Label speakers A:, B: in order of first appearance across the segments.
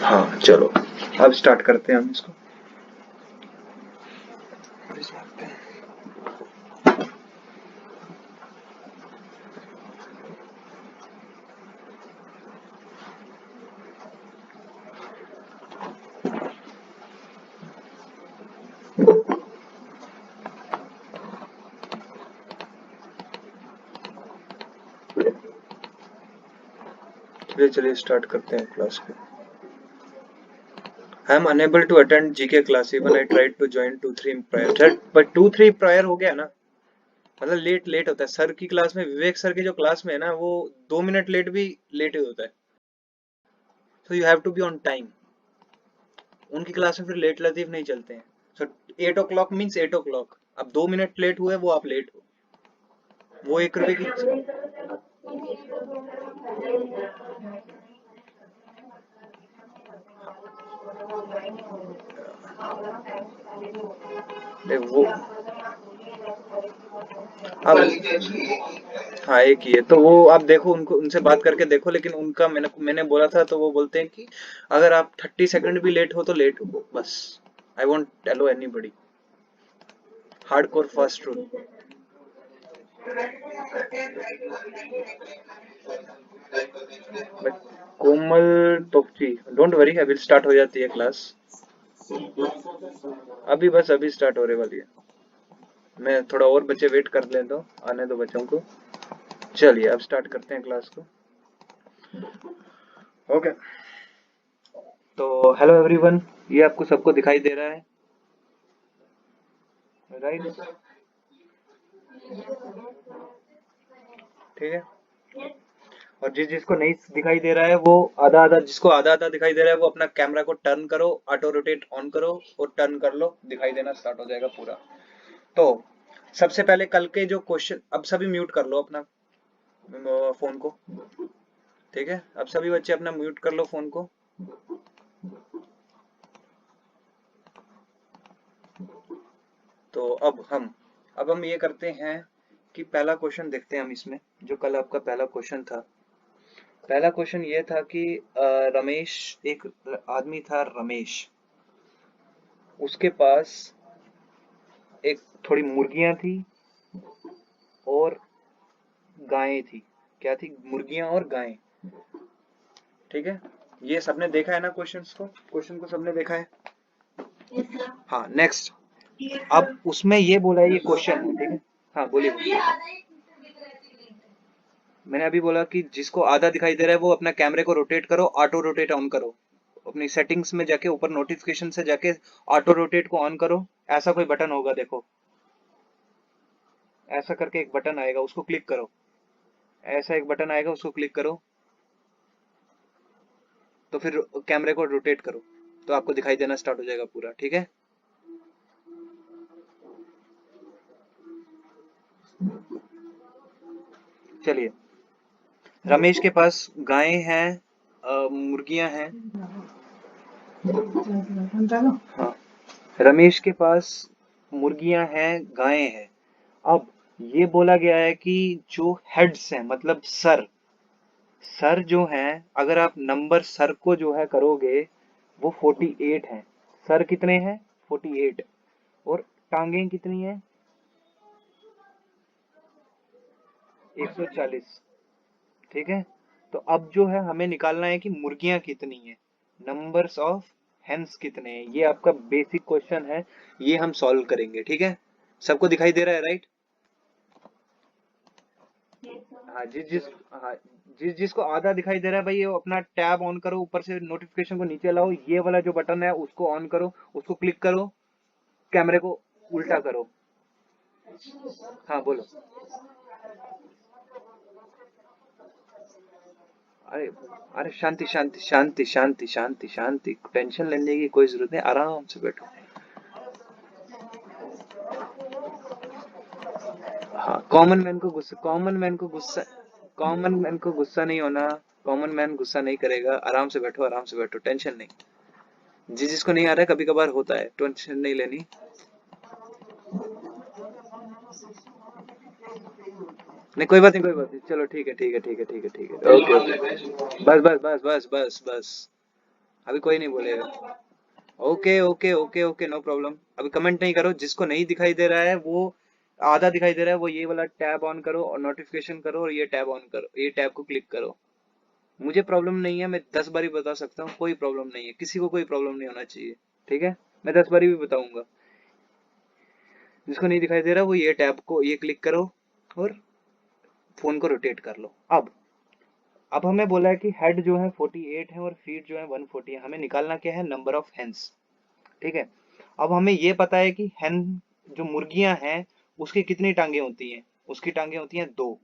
A: हाँ चलो अब स्टार्ट करते हैं हम इसको। चलिए स्टार्ट करते हैं क्लास को। I am unable to attend GK class even I tried to join 2-3 prior, but 2-3 prior हो गया ना, मतलब लेट लेट होता है। सर की क्लास में, विवेक सर की जो क्लास में है ना, वो 2 मिनट लेट भी लेट ही होता है। So you have to be on time. उनकी क्लास में फिर लेट लतीफ नहीं चलते हैं। So 8 o'clock means 8 o'clock। अब 2 मिनट लेट हुए वो आप लेट हो, वो 1 रुपए की। वो अब हाँ एक ही है, तो वो आप देखो, उनको उनसे बात करके देखो। लेकिन उनका मैंने बोला था, तो वो बोलते हैं कि अगर आप 30 सेकंड भी लेट हो तो लेट हो बस। I won't allow anybody. Hardcore first rule. But Komal Topchi, don't worry, अभी स्टार्ट हो जाती है क्लास। अभी बस अभी स्टार्ट होने वाली है। मैं थोड़ा और बच्चे वेट कर लें तो आने दो बच्चों को। चलिए अब स्टार्ट करते हैं क्लास को। ओके तो हेलो एवरीवन, ये आपको सबको दिखाई दे रहा है राइट? ठीक है। और जिसको नहीं दिखाई दे रहा है वो आधा आधा, जिसको आधा आधा दिखाई दे रहा है वो अपना कैमरा को टर्न करो, ऑटो रोटेट ऑन करो और टर्न कर लो, दिखाई देना स्टार्ट हो जाएगा पूरा। तो सबसे पहले कल के जो क्वेश्चन, अब सभी म्यूट कर लो अपना फोन को। ठीक है, अब सभी बच्चे अपना म्यूट कर लो फोन को। तो अब हम ये करते हैं कि पहला क्वेश्चन देखते हैं हम इसमें, जो कल आपका पहला क्वेश्चन था। पहला क्वेश्चन ये था कि रमेश, एक आदमी था रमेश, उसके पास एक थोड़ी मुर्गियां थी और गायें थी। क्या थी? मुर्गियां और गायें। ठीक है, ये सबने देखा है ना क्वेश्चन को सबने देखा है? हाँ नेक्स्ट। अब उसमें ये बोला है, ये क्वेश्चन है, ठीक है। हाँ बोलिए। मैंने अभी बोला कि जिसको आधा दिखाई दे रहा है वो अपना कैमरे को रोटेट करो, ऑटो रोटेट ऑन करो। अपनी सेटिंग्स में जाके ऊपर नोटिफिकेशन से जाके ऑटो रोटेट को ऑन करो। ऐसा कोई बटन होगा, देखो ऐसा करके एक बटन आएगा, उसको क्लिक करो। ऐसा एक बटन आएगा, उसको क्लिक करो, तो फिर कैमरे को रोटेट करो तो आपको दिखाई देना स्टार्ट हो जाएगा पूरा। ठीक है, चलिए। रमेश के पास गायें हैं, मुर्गियां हैं। हाँ, रमेश के पास मुर्गियां हैं, गायें हैं। अब ये बोला गया है कि जो हेड्स हैं, मतलब सर जो हैं, अगर आप नंबर सर को जो है करोगे वो 48 है। सर कितने हैं? 48। और टांगे कितनी है? 140। ठीक है, तो अब जो है हमें निकालना है कि मुर्गियां कितनी है, नंबर्स ऑफ हेन्स कितने हैं। ये आपका बेसिक क्वेश्चन है, ये हम सॉल्व करेंगे। ठीक है, सबको दिखाई दे रहा है राइट? हाँ हाँ जिसको आधा दिखाई दे रहा है भाई, ये अपना टैब ऑन करो, ऊपर से नोटिफिकेशन को नीचे लाओ, ये वाला जो बटन है उसको ऑन करो, उसको क्लिक करो, कैमरे को उल्टा करो। हाँ बोलो। अरे अरे शांति शांति शांति शांति शांति शांति, टेंशन लेने की कोई जरूरत नहीं, आराम से बैठो। हाँ, कॉमन मैन को गुस्सा नहीं होना। कॉमन मैन गुस्सा नहीं करेगा, आराम से बैठो, आराम से बैठो, टेंशन नहीं। जिसको नहीं आ रहा है, कभी कभार होता है, टेंशन नहीं लेनी। नहीं कोई बात नहीं, कोई बात नहीं, चलो ठीक है ठीक है ठीक है ठीक है ठीक है, ओके ओके। बस बस बस बस बस बस, अभी कोई नहीं बोलेगा। Okay okay okay okay, no problem. अभी कमेंट नहीं करो। जिसको नहीं दिखाई दे रहा है वो, आधा दिखाई दे रहा है, वो ये वाला टैब ऑन करो और नोटिफिकेशन करो और ये टैब ऑन करो, ये टैब को क्लिक करो। मुझे प्रॉब्लम नहीं है, मैं 10 बार ही बता सकता हूँ, कोई प्रॉब्लम नहीं है, किसी को कोई प्रॉब्लम नहीं होना चाहिए। ठीक है, मैं 10 बार भी बताऊंगा। जिसको नहीं दिखाई दे रहा वो ये टैब को ये क्लिक करो और फोन को रोटेट कर लो। अब हमें बोला है कि हेड जो है 48 है और फीट जो है 140 है। हमें निकालना क्या है, नंबर ऑफ हेन्स। ठीक है, अब हमें ये पता है कि हेन जो मुर्गियां हैं उसकी कितनी टांगे होती हैं, उसकी टांगे होती हैं 2,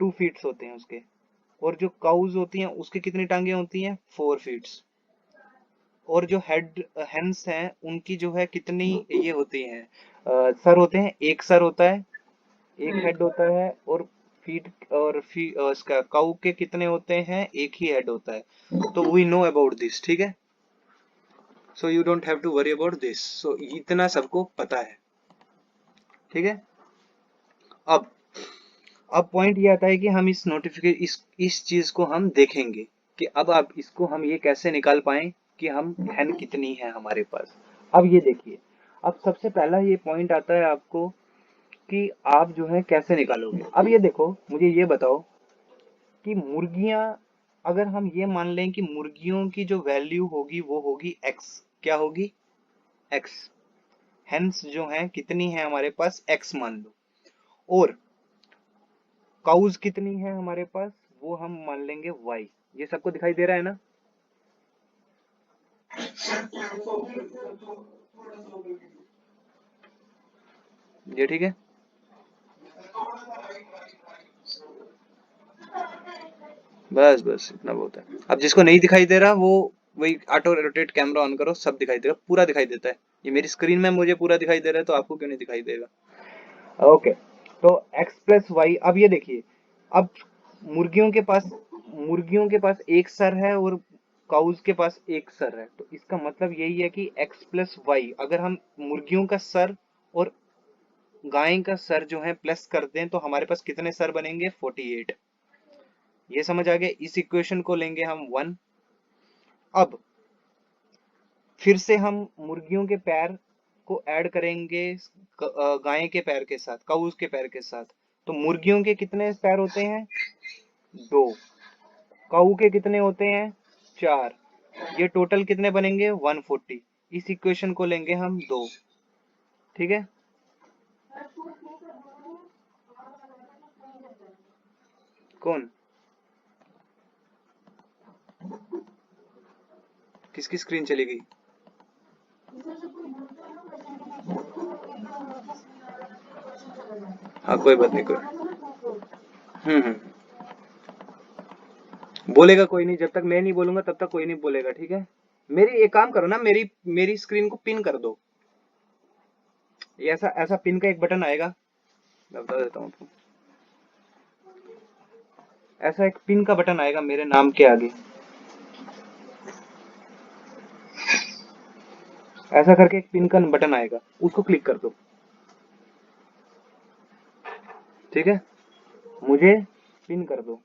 A: 2 फीट्स होते हैं उसके। और जो काउज होती हैं उसकी कितनी टांगे होती हैं, 4 फीट्स। और जो हेड हेन्स हैं उनकी जो है कितनी ये होती हैं, सर होते हैं, एक सर होता है, एक हेड होता है। और इसका काऊ के कितने होते हैं, एक ही हेड होता है। तो वी नो अबाउट दिस। ठीक है, so you don't have to worry about this. So इतना सबको पता है। ठीक है, अब अब पॉइंट ये आता है कि हम इस नोटिफिकेशन इस चीज को हम देखेंगे कि अब आप इसको हम ये कैसे निकाल पाए कि हम हैन कितनी है हमारे पास। अब ये देखिए, अब सबसे पहला ये पॉइंट आता है आपको कि आप जो है कैसे निकालोगे। अब ये देखो, मुझे ये बताओ कि मुर्गियां, अगर हम ये मान लें कि मुर्गियों की जो वैल्यू होगी वो होगी एक्स। क्या होगी, एक्स। हेंस जो है कितनी है हमारे पास, एक्स मान लो। और काउज कितनी है हमारे पास, वो हम मान लेंगे वाई। ये सबको दिखाई दे रहा है ना। ये ठीक है, बस बस इतना बहुत है। अब जिसको नहीं दिखाई दे रहा वो वही ऑटो रोटेट कैमरा ऑन करो, सब दिखाई देगा, पूरा दिखाई देता है। ये मेरी स्क्रीन में मुझे पूरा दिखाई दे रहा है, तो आपको क्यों नहीं दिखाई देगा। ओके, तो x प्लस वाई। अब ये देखिए, अब मुर्गियों के पास मुर्गियों के पास एक सर है और काउज के पास एक सर है। तो इसका मतलब यही है कि x प्लस वाई, अगर हम मुर्गियों का सर और गाय का सर जो है प्लस कर दें तो हमारे पास कितने सर बनेंगे, 48। ये समझ आ गया। इस इक्वेशन को लेंगे हम 1। अब फिर से हम मुर्गियों के पैर को ऐड करेंगे गाय के पैर के साथ, काउस के पैर के साथ। तो मुर्गियों के कितने पैर होते हैं, 2। काऊ के कितने होते हैं, 4। ये टोटल कितने बनेंगे, 140। इस इक्वेशन को लेंगे हम 2। ठीक है, कौन, किसकी स्क्रीन चली गई। हाँ कोई बात नहीं, कोई। हम्म, बोलेगा कोई नहीं, जब तक मैं नहीं बोलूंगा तब तक कोई नहीं बोलेगा। ठीक है, मेरी एक काम करो ना, मेरी मेरी स्क्रीन को पिन कर दो। ये ऐसा ऐसा पिन का एक बटन आएगा, मैं बता देता हूँ आपको। ऐसा एक पिन का बटन आएगा मेरे नाम के आगे, ऐसा करके एक पिन का बटन आएगा, उसको क्लिक कर दो। ठीक है, मुझे पिन कर दो,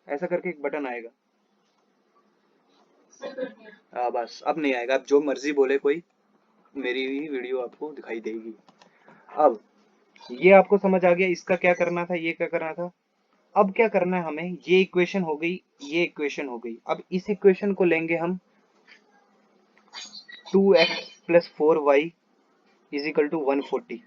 A: ऐसा करके एक बटन आएगा। बस अब नहीं आएगा, अब जो मर्जी बोले कोई, मेरी ही वीडियो आपको दिखाई देगी। अब ये आपको समझ आ गया, इसका क्या करना था, ये क्या करना था। अब क्या करना है हमें, ये इक्वेशन हो गई, ये इक्वेशन हो गई। अब इस इक्वेशन को लेंगे हम 2x plus 4y is equal to 140।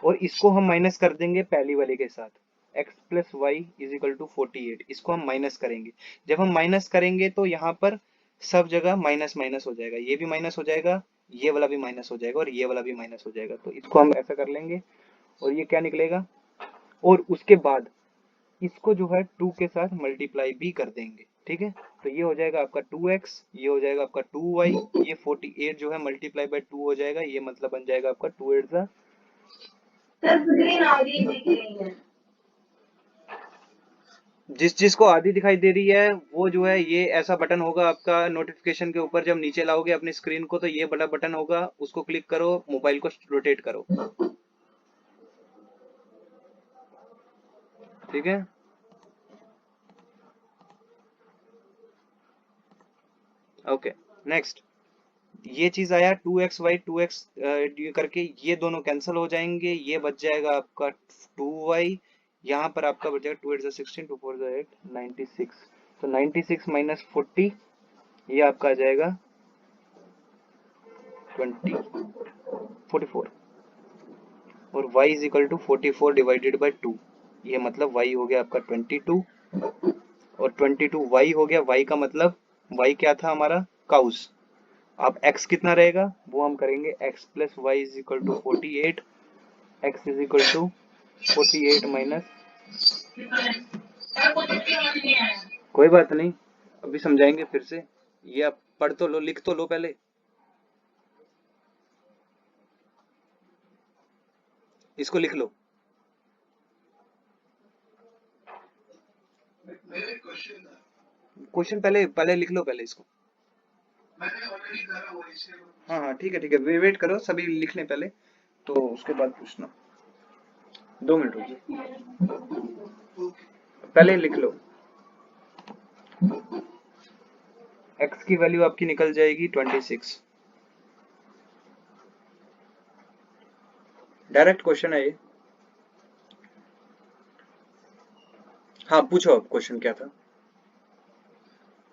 A: और इसको हम माइनस कर देंगे पहली वाले के साथ, x plus Y is equal to 48। इसको हम माइनस करेंगे। जब हम माइनस करेंगे तो यहाँ पर सब जगह माइनस माइनस हो जाएगा, ये भी माइनस हो जाएगा, ये वाला भी माइनस हो जाएगा और ये वाला भी माइनस हो जाएगा। तो इसको हम ऐसा कर लेंगे और ये क्या निकलेगा। और उसके बाद इसको जो है 2 के साथ मल्टीप्लाई भी कर देंगे। ठीक है, तो ये हो जाएगा आपका 2x, ये हो जाएगा आपका 2y, ये 48 जो है मल्टीप्लाई बाय 2 हो जाएगा, ये मतलब बन जाएगा आपका 2 8 जा। स्क्रीन आगे दिख रही है, जिस चीज को आधी दिखाई दे रही है वो जो है, ये ऐसा बटन होगा आपका नोटिफिकेशन के ऊपर, जब नीचे लाओगे अपनी स्क्रीन को तो ये बड़ा बटन होगा, उसको क्लिक करो, मोबाइल को रोटेट करो। ठीक है, ओके नेक्स्ट, ये चीज आया 2xy 2x ये करके ये दोनों कैंसिल हो जाएंगे, ये बच जाएगा आपका 2y, यहाँ पर आपका बच जाएगा 2 8 16 2 4 8 96, तो 96 माइनस 40 ये आपका आ जाएगा 20 44, और y is equal to 44 divided by 2, ये मतलब y हो गया आपका 22, और 22 y हो गया, y का मतलब y क्या था हमारा काउस। अब x कितना रहेगा वो हम करेंगे, x plus Y is equal to 48, x is equal to 48 minus, कोई बात नहीं अभी समझाएंगे फिर से, ये आप पढ़ तो लो, लिख तो लो पहले, इसको लिख लो। क्वेश्चन पहले पहले लिख लो पहले इसको। हाँ हाँ ठीक है वेट करो, सभी लिख लें पहले तो उसके बाद पूछना, 2 मिनट रुकिए, पहले लिख लो। x की वैल्यू आपकी निकल जाएगी 26, डायरेक्ट क्वेश्चन है ये। हाँ पूछो अब, क्वेश्चन क्या था?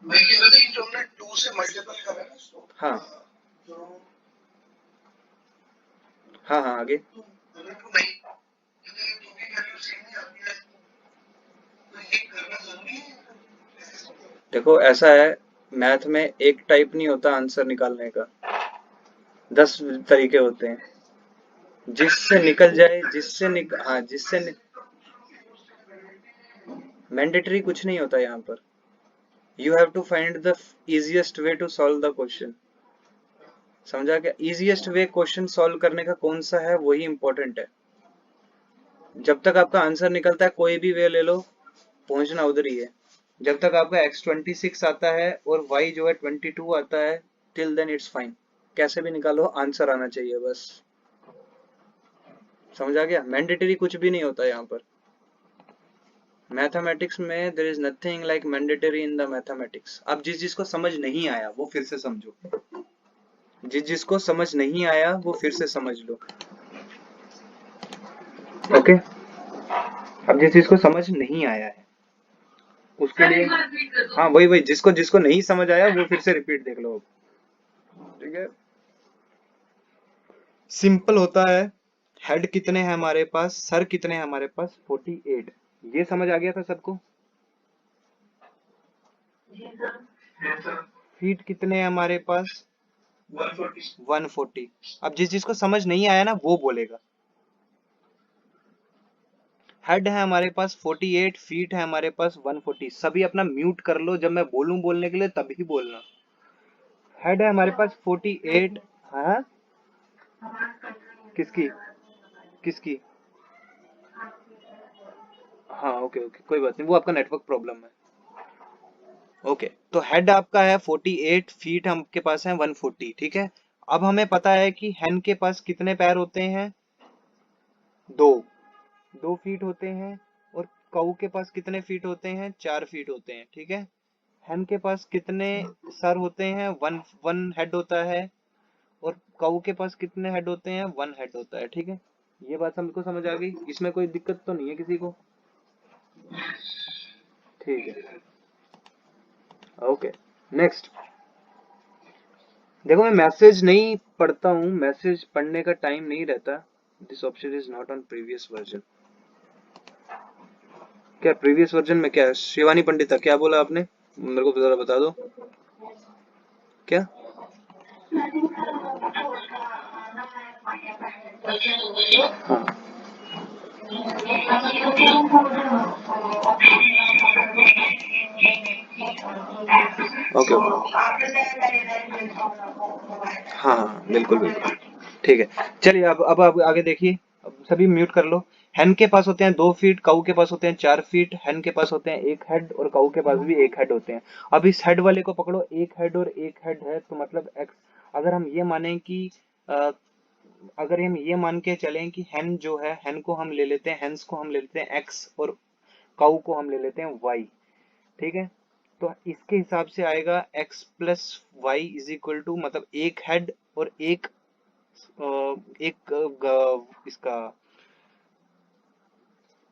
A: मैं कह रहा था कि जो हमने 2 से मल्टीपल करा है इसको, हाँ हाँ हाँ आगे, देखो ऐसा है, मैथ में एक टाइप नहीं होता आंसर निकालने का, 10 तरीके होते हैं, जिससे निकल जाए, हाँ जिससे मैंडेटरी कुछ नहीं होता यहाँ पर, you have to find the easiest way to solve the question, समझा क्या? इजिएस्ट वे क्वेश्चन सॉल्व करने का कौन सा है वही इंपॉर्टेंट है, जब तक आपका आंसर निकलता है कोई भी वे ले लो, पहुंचना उधर ही है। जब तक आपका x26 आता है और y जो है 22 आता है, टिल देन इट्स फाइन, कैसे भी निकालो आंसर आना चाहिए बस, समझ आ गया? मैंडेटरी कुछ भी नहीं होता यहाँ पर मैथमेटिक्स में, there is nothing like mandatory in the mathematics. अब जिस जिसको समझ नहीं आया वो फिर से समझो, जिस जिसको समझ नहीं आया वो फिर से समझ लो, ओके? अब जिस चीज को समझ नहीं आया है उसके लिए, हाँ वही वही जिसको जिसको नहीं समझ आया वो फिर से रिपीट देख लो, ठीक है? सिंपल होता है, हेड कितने हैं हमारे पास, सर कितने हैं हमारे पास, 48, ये समझ आ गया था सबको? फीट कितने हैं हमारे पास, 140। अब जिस जिसको समझ नहीं आया ना वो बोलेगा। हेड है हमारे पास 48, फीट है हमारे पास 140, सभी अपना म्यूट कर लो, जब मैं बोलूं बोलने के लिए तभी बोलना। हेड है हमारे पास 48, हाँ किसकी किसकी, हाँ ओके ओके कोई बात नहीं, वो आपका नेटवर्क प्रॉब्लम है, ओके। तो हेड आपका है 48, फीट आपके पास है 140, ठीक है? अब हमें पता है कि हेन के पास कितने पैर होते हैं, 2, 2 फीट होते हैं, और काऊ के पास कितने फीट होते हैं, 4 फीट होते हैं, ठीक है? हेन के पास कितने सर होते हैं, वन वन हेड होता है, और काऊ के पास कितने हेड होते हैं, 1 हेड होता है, ठीक है? ये बात हमको समझ आ गई, इसमें कोई दिक्कत तो नहीं है किसी को? ठीक है, ओके नेक्स्ट। देखो मैं मैसेज नहीं पढ़ता हूँ, मैसेज पढ़ने का टाइम नहीं रहता, this option is not on previous version. क्या प्रीवियस वर्जन में क्या है? शिवानी पंडिता क्या बोला आपने, मेरे को जरा बता दो क्या? हाँ ओके हाँ हाँ बिल्कुल बिल्कुल, ठीक है। चलिए अब आप आगे देखिए, अब सभी म्यूट कर लो। हेन के पास होते हैं 2 फीट, काऊ के पास होते हैं 4 फीट, हेन के पास होते हैं 1 हेड, और काऊ के पास भी 1 हेड होते हैं। अब इस हेड वाले को पकड़ो, 1 हेड और 1 हेड है तो मतलब एक्स, अगर हम ये माने कि अ, अगर हम ये मान के चलें कि हेन जो है, हेन को हम ले लेते हैं, हेन्स को हम ले लेते हैं एक्स, और काऊ को हम ले लेते हैं वाई, ठीक है? तो इसके हिसाब से आएगा x plus Y is equal to, मतलब एक हेड और एक इसका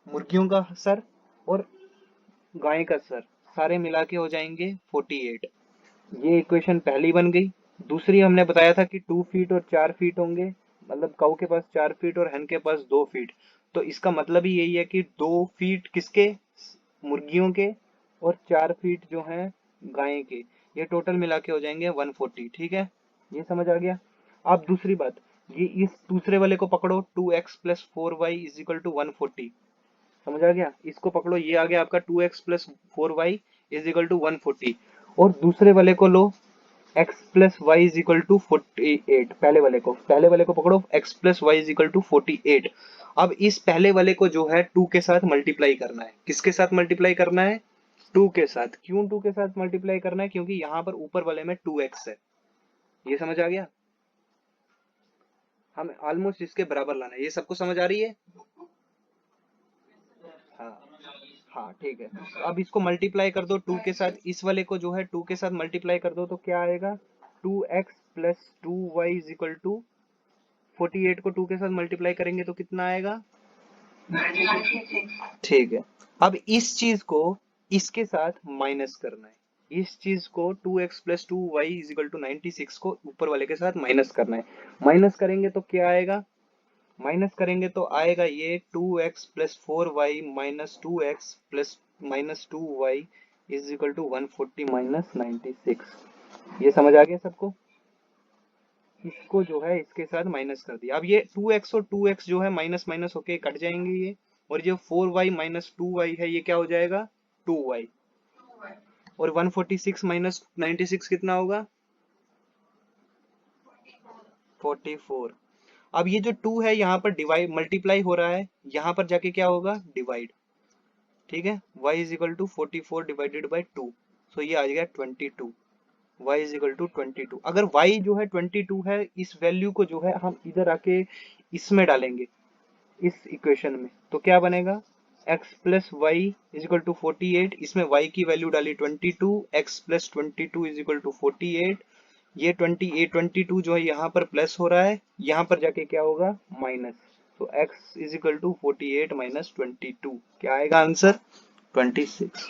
A: मुर्गियों का सर और गाय का सर, सारे मिला के हो जाएंगे 48। ये इक्वेशन पहली बन गई। दूसरी हमने बताया था कि 2 फीट और 4 फीट होंगे, मतलब काऊ के पास 4 फीट और hen के पास 2 फीट। तो इसका मतलब ही यही है कि 2 फीट किसके, मुर्गियों के, और 4 फीट जो हैं गाय के। ये टोटल मिला के हो जाएंगे 140। ठीक है, ये समझ आ गया। अब दूसरी बात, ये इस दूसरे वाले को पकड़ो, 2x plus 4y is equal to 140। समझ आ गया, इसको पकड़ो, ये आ गया आपका 2x plus 4y is equal to 140। और दूसरे वाले को लो, x plus Y is equal to 48। पहले वाले को पकड़ो, x plus Y is equal to 48। अब इस पहले वाले को जो है 2 के साथ मल्टीप्लाई करना है। किसके साथ मल्टीप्लाई करना है? 2 के साथ। क्यों 2 के साथ मल्टीप्लाई करना है? क्योंकि यहाँ पर ऊपर वाले में 2x है। ये समझ आ गया, हम ऑलमोस्ट इसके बराबर लाना है। ये सबको समझ आ रही है? हाँ हाँ, ठीक है। तो अब इसको मल्टीप्लाई कर दो 2 के साथ, इस वाले को जो है 2 के साथ मल्टीप्लाई कर दो, तो क्या आएगा? 2x plus 2y is equal to 48 को 2 के साथ मल्टीप्लाई करेंगे तो कितना आएगा? 96। ठीक है, अब इस चीज को इसके साथ माइनस करना है। इस चीज को 2x plus 2y is equal to 96 को ऊपर वाले के साथ माइनस करना है। माइनस करेंगे तो क्या आएगा? माइनस करेंगे तो आएगा ये 2x plus 4y minus 2x plus minus 2y is equal to 140 minus 96। ये समझ आ गया सबको? इसको जो है इसके साथ माइनस कर दिया। अब ये 2x और 2x जो है माइनस माइनस होके कट जाएंगे ये, और जो 4y माइनस 2y है ये क्या हो जाएगा? 2y। और 146 माइनस 96 कितना होगा? 44। अब ये जो 2 है यहाँ पर डिवाइड मल्टीप्लाई हो रहा है, यहाँ पर जाके क्या होगा? डिवाइड। ठीक है, y is equal to 44 divided by 2, so ये आ गया 22। y is equal to 22। अगर y जो है 22 है, इस वैल्यू को जो है हम इधर आके इसमें डालेंगे, इस इक्वेशन में, तो क्या बनेगा? x plus Y is equal to 48। इसमें y की वैल्यू डाली 22, x plus 22 is equal to 48। ये 22 जो है यहाँ पर प्लस हो रहा है, यहाँ पर जाके क्या होगा? माइनस। तो x is equal to 48 minus 22, क्या आएगा आंसर? 26।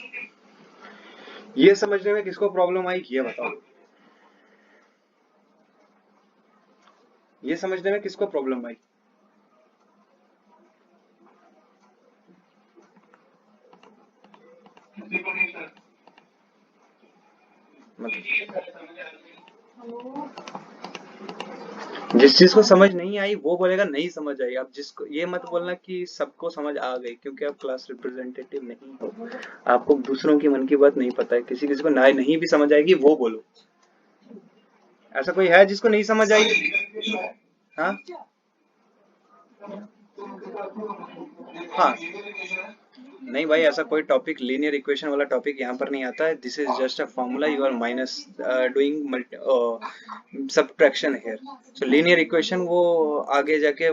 A: ये समझने में किसको प्रॉब्लम आई ये बताओ? ये समझने में किसको प्रॉब्लम आई? जिस चीज को समझ नहीं आई वो बोलेगा नहीं समझ आई। आप जिसको, ये मत बोलना कि सबको समझ आ गई, क्योंकि आप क्लास रिप्रेजेंटेटिव नहीं हो, आपको दूसरों की मन की बात नहीं पता है। किसी किसी को ना नहीं भी समझ आएगी वो बोलो। ऐसा कोई है जिसको नहीं समझ आई? हाँ हाँ, नहीं भाई, ऐसा कोई टॉपिक लीनियर इक्वेशन वाला टॉपिक यहाँ पर नहीं आता है। This is just a formula, you are minus doing subtraction here. So linear equation वो आगे जाके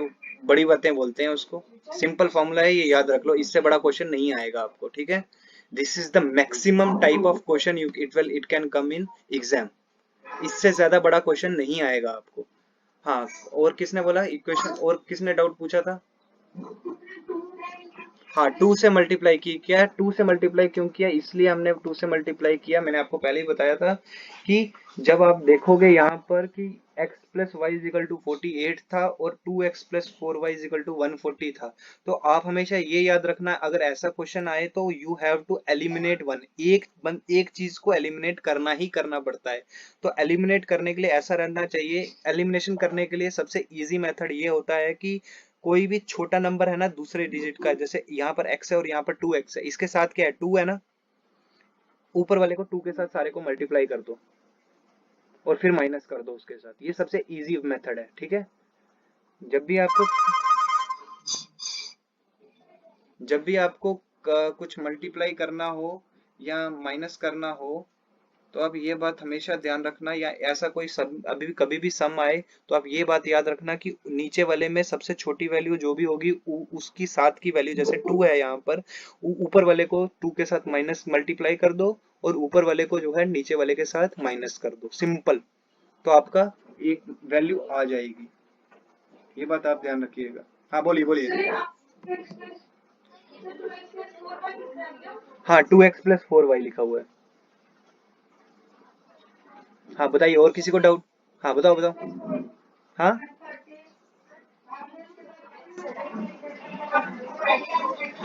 A: बड़ी बातें बोलते हैं उसको। सिंपल फॉर्मूला है, ये याद रख लो, इससे बड़ा क्वेश्चन नहीं आएगा आपको। ठीक है, this is the maximum type of question you it can come in exam. इससे ज्यादा बड़ा क्वेश्चन नहीं आएगा आपको। हाँ, और किसने बोला इक्वेशन, और किसने डाउट पूछा था? हाँ, 2 से मल्टीप्लाई की। क्या 2 से मल्टीप्लाई क्यों किया? इसलिए हमने 2 से मल्टीप्लाई किया, मैंने आपको पहले ही बताया था कि जब आप देखोगे यहाँ पर कि x plus Y is equal to 48 था और 2x plus 4y is equal to 140 था, तो आप हमेशा ये याद रखना, अगर ऐसा क्वेश्चन आए तो you have to eliminate one. एक चीज को एलिमिनेट करना ही करना पड़ता है। तो एलिमिनेट करने के लिए ऐसा रहना चाहिए, एलिमिनेशन करने के लिए सबसे इजी मेथड ये होता है कि कोई भी छोटा नंबर है ना दूसरे डिजिट का, जैसे यहाँ पर x है और यहाँ पर 2x है, इसके साथ क्या है? 2 है ना, ऊपर वाले को 2 के साथ सारे को मल्टीप्लाई कर दो और फिर माइनस कर दो उसके साथ। ये सबसे इजी मेथड है। ठीक है, जब भी आपको जब भी आपको कुछ मल्टीप्लाई करना हो या माइनस करना हो, तो आप ये बात हमेशा ध्यान रखना, या ऐसा कोई सम अभी भी कभी भी सम आए तो आप ये बात याद रखना कि नीचे वाले में सबसे छोटी वैल्यू जो भी होगी उसकी साथ की वैल्यू, जैसे 2 है यहाँ पर, ऊपर वाले को 2 के साथ माइनस मल्टीप्लाई कर दो और ऊपर वाले को जो है नीचे वाले के साथ माइनस कर दो, सिंपल। तो आपका एक वैल्यू आ जाएगी। ये बात आप ध्यान रखिएगा। हाँ बोलिए बोलिए। हाँ 2x+4y लिखा हुआ है। हाँ बताइए, और किसी को डाउट? हाँ बताओ बताओ। हाँ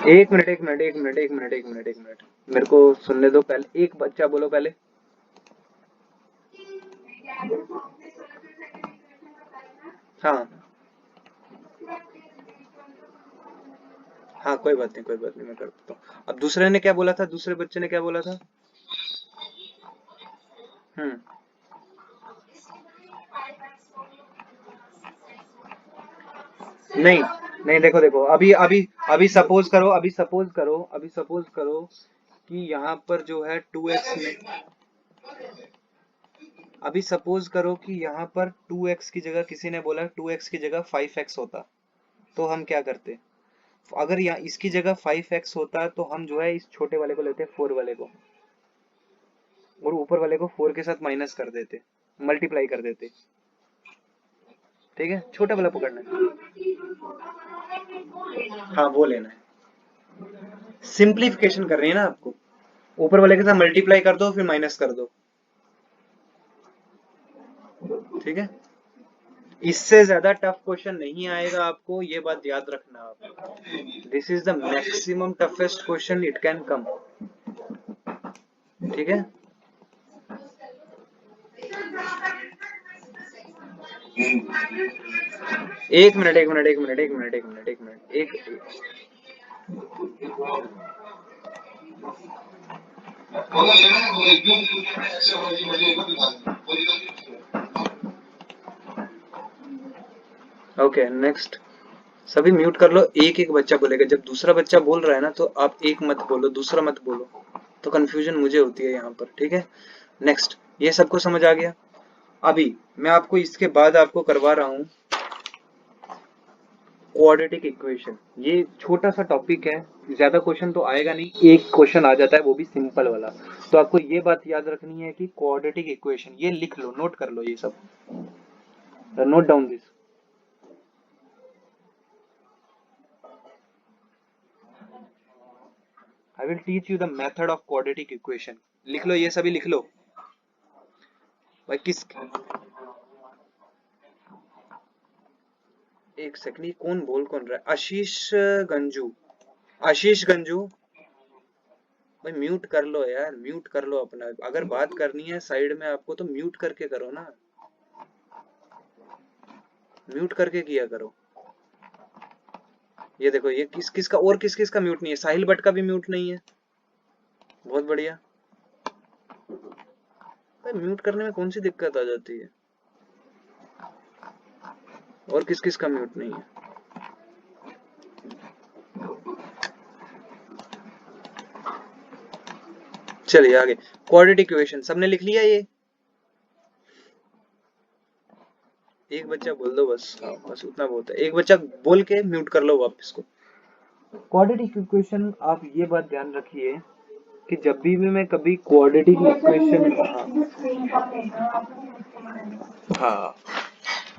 A: एक मिनट एक मिनट एक मिनट एक मिनट एक मिनट एक मिनट, मेरे को सुनने दो पहले। एक बच्चा बोलो पहले। हाँ हाँ कोई बात नहीं, कोई बात नहीं, मैं कर देता हूँ। अब दूसरे ने क्या बोला था, दूसरे बच्चे ने क्या बोला था? हम्म। नहीं नहीं, देखो देखो, अभी अभी अभी सपोज करो, अभी सपोज करो कि यहाँ पर जो है 2x में, अभी सपोज करो कि यहाँ पर 2x की जगह किसी ने बोला 2x की जगह 5x होता, तो हम क्या करते? अगर यहाँ इसकी जगह 5x होता तो हम जो है इस छोटे वाले को लेते 4 वाले को, और ऊपर वाले को 4 के साथ माइनस कर देते, मल्टीप्लाई कर देते। ठीक है, छोटा वाला पकड़ना है। हाँ वो लेना है। सिंप्लीफिकेशन कर रही है ना आपको, ऊपर वाले के साथ मल्टीप्लाई कर दो फिर माइनस कर दो। ठीक है, इससे ज्यादा टफ क्वेश्चन नहीं आएगा आपको, ये बात याद रखना आप। This is the maximum toughest question it can come. ठीक है, एक मिनट एक मिनट एक मिनट एक मिनट एक मिनट एक मिनट एक। Okay next. सभी म्यूट कर लो, एक एक बच्चा बोलेगा। जब दूसरा बच्चा बोल रहा है ना तो आप एक मत बोलो, दूसरा मत बोलो, तो कंफ्यूजन मुझे होती है यहाँ पर। ठीक है, नेक्स्ट। ये सबको समझ आ गया? अभी मैं आपको इसके बाद आपको करवा रहा हूँ क्वाड्रेटिक इक्वेशन। ये छोटा सा टॉपिक है, ज्यादा क्वेश्चन तो आएगा नहीं, एक क्वेश्चन आ जाता है वो भी सिंपल वाला। तो आपको ये बात याद रखनी है कि क्वाड्रेटिक इक्वेशन, ये लिख लो, नोट कर लो ये सब, note down this. I will teach you the method of quadratic equation. लिख लो ये सभी, लिख लो भाई। किस, एक सेकंड, ये कौन रहा है? आशीष गंजू, आशीष गंजू। भाई म्यूट कर लो यार, म्यूट कर लो अपना। अगर बात करनी है साइड में आपको तो म्यूट करके करो ना, म्यूट करके किया करो। ये देखो, ये किस किस का और किस किस का म्यूट नहीं है? साहिल भट्ट का भी म्यूट नहीं है। बहुत बढ़िया। भाई म्यूट करने में कौन सी दिक्कत आ जाती है? और किस किस का म्यूट नहीं है? चलिए आगे। क्वाड्रेटिक इक्वेशन सबने लिख लिया? ये एक बच्चा बोल दो बस, हाँ बस उतना बहुत है। एक बच्चा बोल के म्यूट कर लो वापस को। क्वाड्रेटिक इक्वेशन, आप ये बात ध्यान रखिए कि जब भी मैं कभी क्वाड्रेटिक इक्वेशन, हाँ,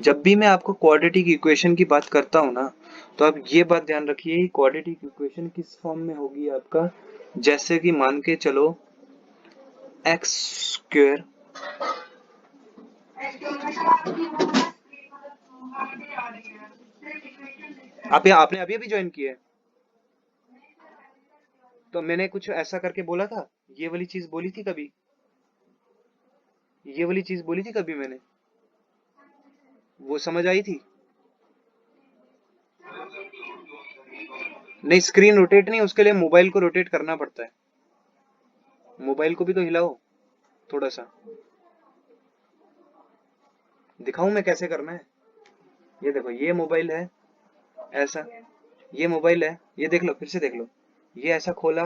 A: जब भी मैं आपको क्वाड्रेटिक इक्वेशन की बात करता हूँ ना, तो आप ये बात ध्यान रखिए क्वाड्रेटिक इक्वेशन किस फॉर्म में होगी आपका। जैसे कि मान के चलो एक्स स्क्वायर, आपने अभी अभी ज्वाइन किया है, तो मैंने कुछ ऐसा करके बोला था? ये वाली चीज बोली थी कभी? ये वाली चीज बोली थी कभी मैंने? वो समझ आई थी? नहीं, स्क्रीन रोटेट नहीं, उसके लिए मोबाइल को रोटेट करना पड़ता है। मोबाइल को भी तो हिलाओ थोड़ा सा। दिखाऊं मैं कैसे करना है? ये देखो, ये मोबाइल है ऐसा, ये मोबाइल है, ये देख लो, फिर से देख लो। ये ऐसा खोला,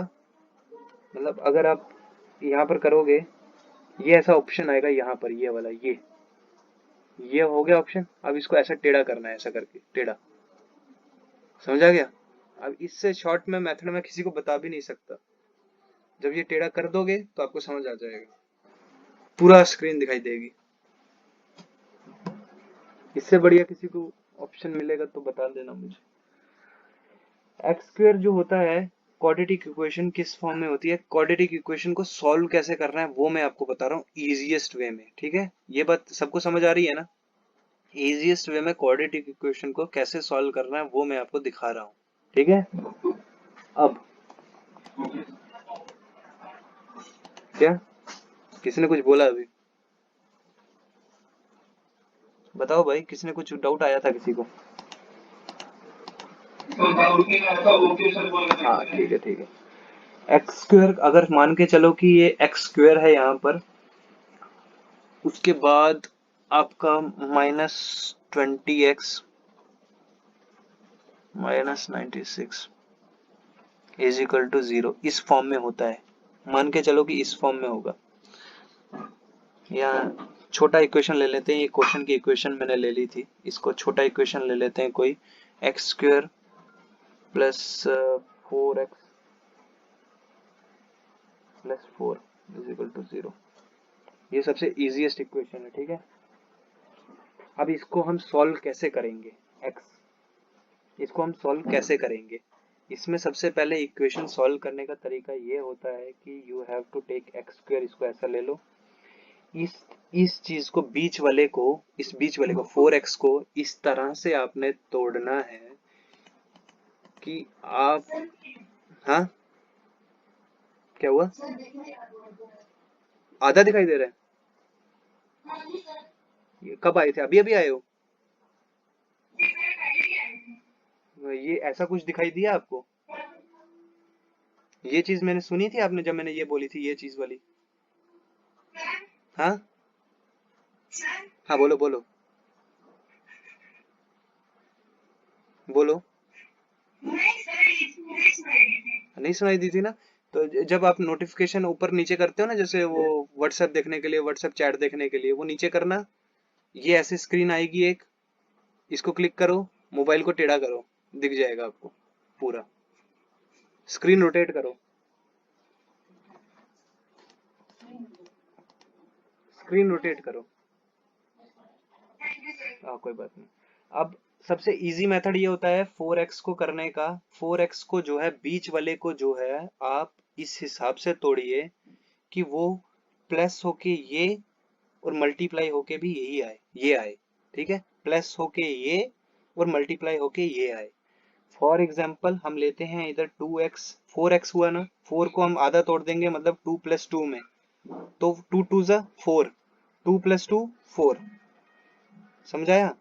A: मतलब अगर आप यहाँ पर करोगे, ये ऐसा ऑप्शन आएगा यहाँ पर, ये वाला, ये हो गया ऑप्शन। अब इसको ऐसा टेढ़ा करना है, ऐसा करके टेढ़ा। समझ आ गया? अब इससे शॉर्ट में मेथड में किसी को बता भी नहीं सकता। जब ये टेढ़ा कर दोगे तो आपको समझ आ जाएगा, पूरा स्क्रीन दिखाई देगी। इससे बढ़िया किसी को ऑप्शन मिलेगा तो बता देना मुझे। एक्स स्क्वायर जो होता है, क्वाड्रेटिक इक्वेशन किस फॉर्म में होती है, क्वाड्रेटिक इक्वेशन को सॉल्व कैसे करना है वो मैं आपको बता रहा हूँ इजीएस्ट वे में, ठीक है। ये बात सबको समझ आ रही है ना, इजीएस्ट वे में क्वाड्रेटिक इक्वेशन को कैसे सॉल्व करना है वो मैं आपको दिखा रहा हूँ, ठीक है। अब क्या किसी ने कुछ बोला अभी, बताओ भाई, किसी ने कुछ डाउट आया था किसी को? हाँ ठीक है ठीक है। एक्स स्क्वायर अगर मान के चलो कि ये एक्स स्क्वायर है यहाँ पर, उसके बाद आपका -20x -96 इज इक्वल टू 0 इस फॉर्म में होता है। मान के चलो कि इस फॉर्म में होगा, या छोटा इक्वेशन ले लेते हैं, ये क्वेश्चन की इक्वेशन मैंने ले ली थी, इसको छोटा इक्वेशन ले लेते हैं कोई, X square plus 4x plus 4 is equal to 0। ये सबसे इजीएस्ट इक्वेशन है, ठीक है। अब इसको हम सॉल्व कैसे करेंगे, एक्स, इसको हम सॉल्व कैसे करेंगे? इसमें सबसे पहले इक्वेशन सॉल्व करने का तरीका ये होता है कि you have to take X square, इसको ऐसा ले लो, इस चीज को बीच वाले को, इस बीच वाले को 4x को इस तरह से आपने तोड़ना है कि आप, हाँ क्या हुआ, आधा दिखाई दे रहा है? ये कब आए थे, अभी अभी आए हो? ये ऐसा कुछ दिखाई दिया आपको? ये चीज मैंने सुनी थी आपने जब मैंने ये बोली थी, ये चीज वाली? हाँ हाँ बोलो बोलो बोलो। नहीं सुनाई दी थी ना? तो जब आप नोटिफिकेशन ऊपर नीचे करते हो ना, जैसे वो व्हाट्सएप देखने के लिए, व्हाट्सएप चैट देखने के लिए, वो नीचे करना, ये ऐसे स्क्रीन आएगी एक, इसको क्लिक करो, मोबाइल को टेढ़ा करो, दिख जाएगा आपको पूरा, स्क्रीन रोटेट करो, स्क्रीन रोटेट करो। कोई बात नहीं। अब सबसे इजी मेथड ये होता है 4x को करने का, 4x को जो है बीच वाले को जो है आप इस हिसाब से तोड़िए कि वो प्लस होके ये और मल्टीप्लाई होके भी यही आए, ये आए, ठीक है, प्लस होके ये और मल्टीप्लाई होके ये आए। फॉर एग्जाम्पल हम लेते हैं इधर 2x, 4x हुआ ना, 4 को हम आधा तोड़ देंगे मतलब 2 + 2 में, तो 2 2 ज़ा 4, 2 + 2 4, समझ आया?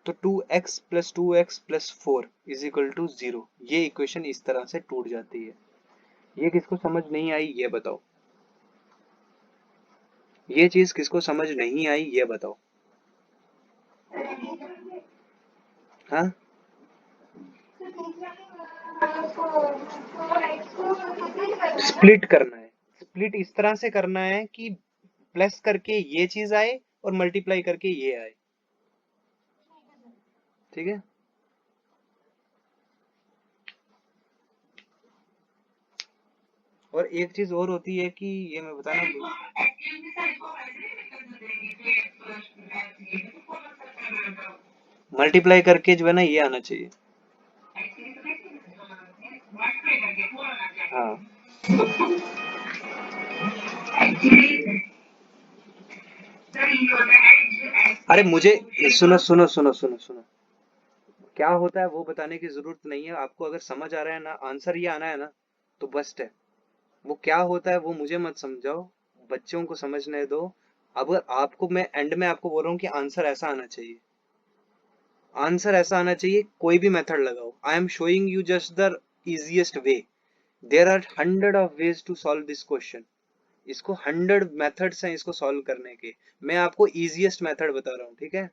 A: तो 2x + 2x + 4 is equal to 0, ये इक्वेशन इस तरह से टूट जाती है। ये किसको समझ नहीं आई ये बताओ, ये चीज किसको समझ नहीं आई ये बताओ। हाँ स्प्लिट करना है, स्प्लिट इस तरह से करना है कि प्लस करके ये चीज आए और मल्टीप्लाई करके ये आए, ठीक है। और एक चीज और होती है कि ये मैं बताना मल्टीप्लाई करके जो है ना ये आना चाहिए, हाँ। अरे मुझे सुनो सुनो सुनो सुनो सुनो, क्या होता है वो बताने की जरूरत नहीं है आपको, अगर समझ आ रहा है ना, आंसर ये आना है ना तो बेस्ट है। वो क्या होता है वो मुझे मत समझाओ, बच्चों को समझने दो। अब आपको मैं एंड में आपको बोल रहा हूँ कि आंसर ऐसा आना चाहिए, आंसर ऐसा आना चाहिए, कोई भी मेथड लगाओ, I am showing you just the easiest way, there are 100 to solve this question, इसको 100 मेथड्स हैं इसको सॉल्व करने के, मैं आपको इजिएस्ट मेथड बता रहा हूँ, ठीक है।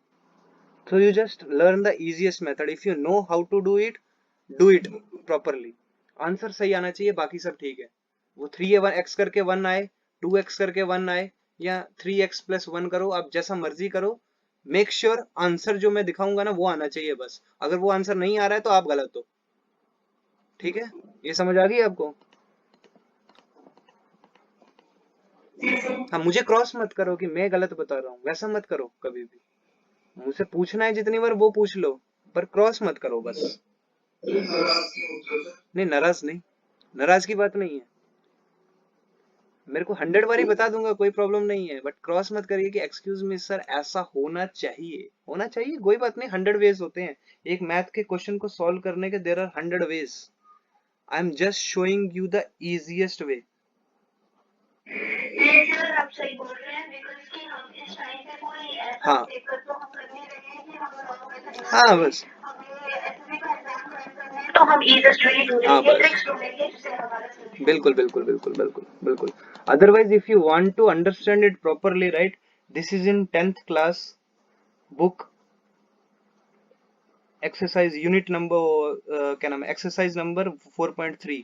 A: So you just learn the easiest method. If you know how to do it properly. Answer सही आना चाहिए, बाकी सब ठीक है। वो 3x करके 1 आए, 2x करके 1 आए, या 3x + 1 करो, आप जैसा मर्जी करो, मेक श्योर आंसर जो मैं दिखाऊंगा ना वो आना चाहिए बस। अगर वो आंसर नहीं आ रहा है तो आप गलत हो, ठीक है। ये समझ आ गई आपको? हाँ, मुझे क्रॉस मत करो कि मैं गलत बता रहा हूँ, वैसा मत करो कभी भी। मुझसे पूछना है जितनी बार वो पूछ लो, पर क्रॉस मत करो बस। नहीं, नाराज नहीं, नाराज की बात नहीं है। मेरे को 100 बार ही बता दूंगा, कोई प्रॉब्लम नहीं है, बट क्रॉस मत करिए कि एक्सक्यूज मी सर ऐसा होना चाहिए। होना चाहिए कोई बात नहीं, 100 वेज होते हैं एक मैथ के क्वेश्चन को सॉल्व करने के। There are 100 ways. I am just showing you the easiest way.
B: ये सर आप सही बोल रहे हैं, बिकॉज़ कि हम इस टाइम पे कोई ऐसा
A: हाँ
B: पेपर तो हम कर नहीं रहे हैं कि हम रॉन्ग ऐसा
A: हाँ
B: करेंगे।
A: बस।
B: हमें एसएससी का एग्जाम क्रैक करना है तो हम ईजिएस्ट वे
A: हाँ
B: ढूंढेंगे,
A: बस,
B: ट्रिक्स ढूंढेंगे जिससे हमारा सिलेक्शन
A: बिल्कुल बिल्कुल बिल्कुल बिल्कुल बिल्कुल। Otherwise if you want to understand it properly, right, this is in 10th class book, exercise unit number क्या नाम है, एक्सरसाइज नंबर 4.3।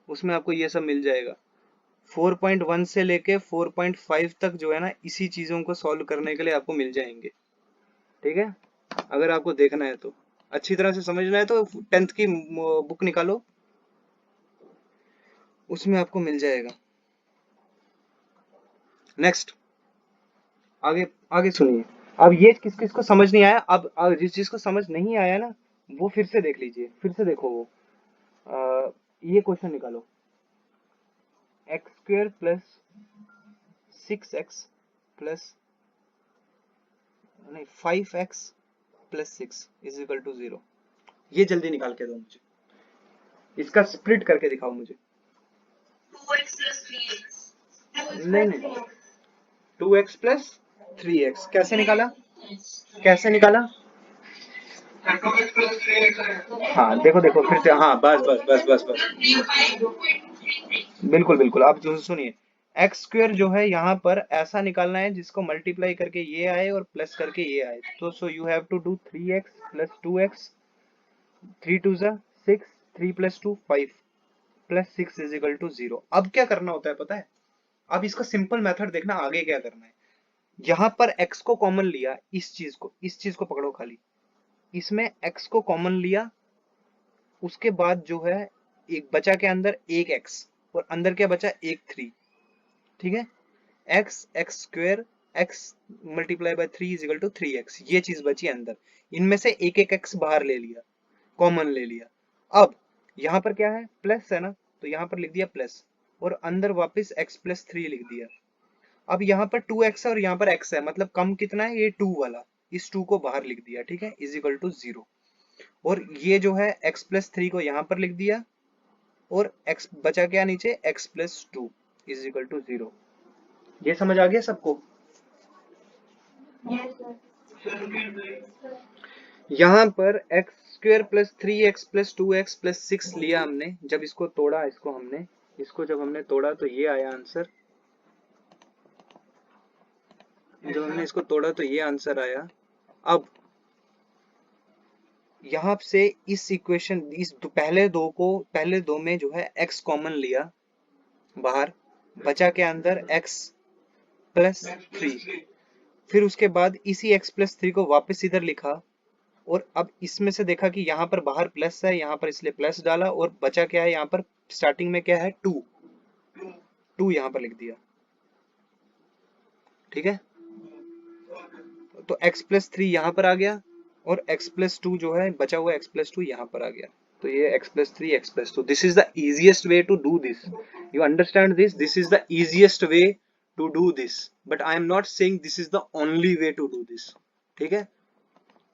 A: उसमें आपको ये सब मिल जाएगा। 4.1 से लेके 4.5 तक जो है ना, इसी चीजों को सॉल्व करने के लिए आपको मिल जाएंगे। ठीक है, अगर आपको देखना है तो, अच्छी तरह से समझना है तो 10th की बुक निकालो, उसमें आपको मिल जाएगा। नेक्स्ट, आगे आगे सुनिए। अब ये किस किस को समझ नहीं आया, अब जिस चीज को समझ नहीं आया ना, वो फिर से देख लीजिए, फिर से देखो वो। ये क्वेश्चन निकालो। X square plus 6x plus, नहीं 5x plus 6 is equal to 0। ये जल्दी निकाल के दो मुझे, इसका स्प्लिट करके दिखाओ मुझे।
B: 2x plus 3x
A: नहीं नहीं, 2x प्लस 3x कैसे निकाला, कैसे निकाला? हाँ देखो देखो फिर से, हाँ बस बस बस बस बस, बिल्कुल बिल्कुल। आप जो सुनिए, एक्स स्क्वेयर जो है यहाँ पर ऐसा निकालना है जिसको मल्टीप्लाई करके ये आए और प्लस करके ये आए। तो so you have to do 3x plus 2x, 3 2 जा 6, 3 प्लस 2 5 प्लस 6 इज इक्वल टू 0। अब क्या करना होता है पता है? अब इसका सिंपल मेथड देखना, आगे क्या करना है। यहाँ पर x को कॉमन लिया, इस चीज को पकड़ो खाली, इसमें x को कॉमन लिया, उसके बाद जो है एक बचा के अंदर एक x, और अंदर क्या बचा, एक 3। ठीक है, X square X multiply by 3 is equal to 3x, ये चीज बची अंदर। इनमें से एक एक x बाहर ले लिया, कॉमन ले लिया। अब यहाँ पर क्या है, प्लस है ना, तो यहाँ पर लिख दिया प्लस, और अंदर वापस x प्लस 3 लिख दिया। अब यहाँ पर 2x है और यहाँ पर x है, मतलब कम कितना है, ये 2 वाला, इस 2 को बाहर लिख दिया। ठीक है, इज इक्वल टू 0। और ये जो है x प्लस 3 को यहाँ पर लिख दिया, और x बचा क्या नीचे, x plus 2 is equal to 0। ये समझ आ गया सबको? यहाँ पर X square plus 3x plus 2x plus 6 लिया हमने, जब इसको तोड़ा, इसको जब हमने तोड़ा तो ये आया आंसर। जब हमने इसको तोड़ा तो ये आंसर आया। अब यहाँ से इस इक्वेशन, पहले दो में जो है x कॉमन लिया बाहर, बचा के अंदर x प्लस 3, फिर उसके बाद इसी x प्लस 3 को वापस इधर लिखा, और अब इसमें से देखा कि यहाँ पर बाहर प्लस है, यहाँ पर इसलिए प्लस डाला, और बचा क्या है, यहाँ पर स्टार्टिंग में क्या है, 2 यहाँ पर लिख दिया। ठीक है, तो x प्लस 3 यहाँ पर आ गया, और x प्लस 2 जो है बचा हुआ x प्लस 2 यहाँ पर आ गया। तो ये x plus 3 x plus 2, this is the easiest way to do this. You understand this, this is the easiest way to do this, but I am not saying this is the only way to do this. ठीक है,